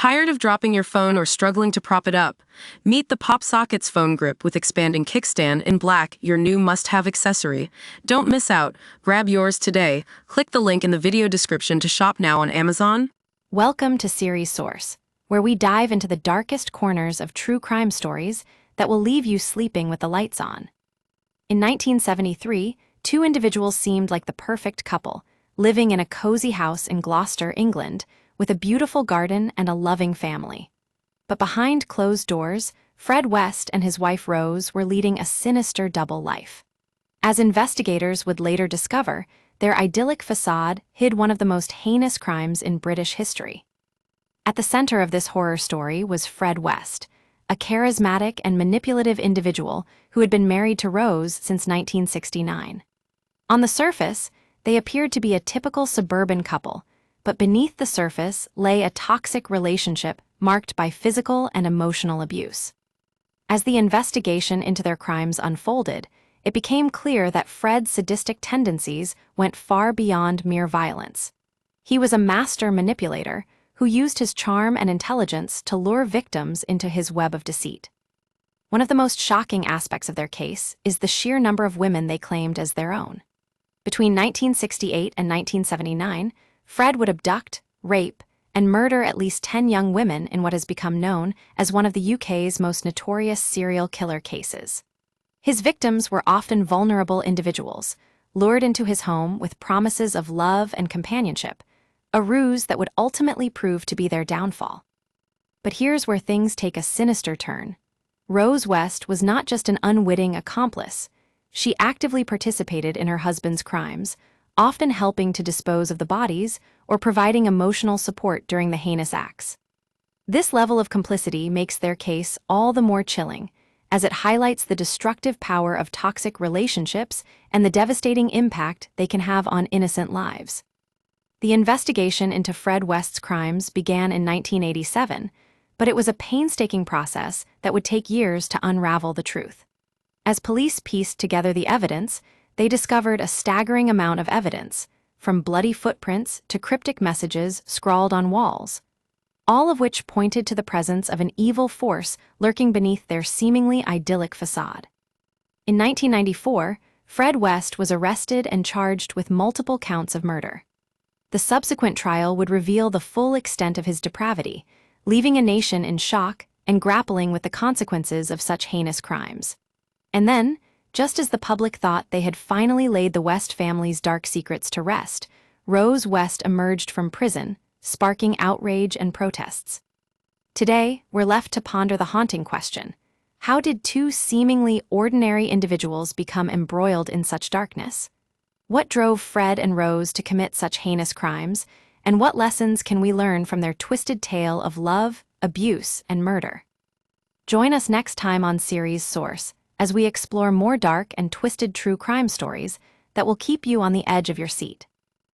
Tired of dropping your phone or struggling to prop it up? Meet the PopSockets phone grip with expanding kickstand in black, your new must-have accessory. Don't miss out. Grab yours today. Click the link in the video description to shop now on Amazon. Welcome to Series Source, where we dive into the darkest corners of true crime stories that will leave you sleeping with the lights on. In 1973, two individuals seemed like the perfect couple, living in a cozy house in Gloucester, England, with a beautiful garden and a loving family. But behind closed doors, Fred West and his wife Rose were leading a sinister double life. As investigators would later discover, their idyllic facade hid one of the most heinous crimes in British history. At the center of this horror story was Fred West, a charismatic and manipulative individual who had been married to Rose since 1969. On the surface, they appeared to be a typical suburban couple, but beneath the surface lay a toxic relationship marked by physical and emotional abuse. As the investigation into their crimes unfolded, it became clear that Fred's sadistic tendencies went far beyond mere violence. He was a master manipulator who used his charm and intelligence to lure victims into his web of deceit. One of the most shocking aspects of their case is the sheer number of women they claimed as their own. Between 1968 and 1979, Fred would abduct, rape, and murder at least 10 young women in what has become known as one of the UK's most notorious serial killer cases. His victims were often vulnerable individuals, lured into his home with promises of love and companionship, a ruse that would ultimately prove to be their downfall. But here's where things take a sinister turn. Rose West was not just an unwitting accomplice. She actively participated in her husband's crimes, often helping to dispose of the bodies or providing emotional support during the heinous acts. This level of complicity makes their case all the more chilling, as it highlights the destructive power of toxic relationships and the devastating impact they can have on innocent lives. The investigation into Fred West's crimes began in 1987, but it was a painstaking process that would take years to unravel the truth. As police pieced together the evidence, they discovered a staggering amount of evidence, from bloody footprints to cryptic messages scrawled on walls, all of which pointed to the presence of an evil force lurking beneath their seemingly idyllic facade. In 1994, Fred West was arrested and charged with multiple counts of murder. The subsequent trial would reveal the full extent of his depravity, leaving a nation in shock and grappling with the consequences of such heinous crimes. And then, just as the public thought they had finally laid the West family's dark secrets to rest, Rose West emerged from prison, sparking outrage and protests. Today, we're left to ponder the haunting question: how did two seemingly ordinary individuals become embroiled in such darkness? What drove Fred and Rose to commit such heinous crimes, and what lessons can we learn from their twisted tale of love, abuse, and murder? Join us next time on Series Source, as we explore more dark and twisted true crime stories that will keep you on the edge of your seat.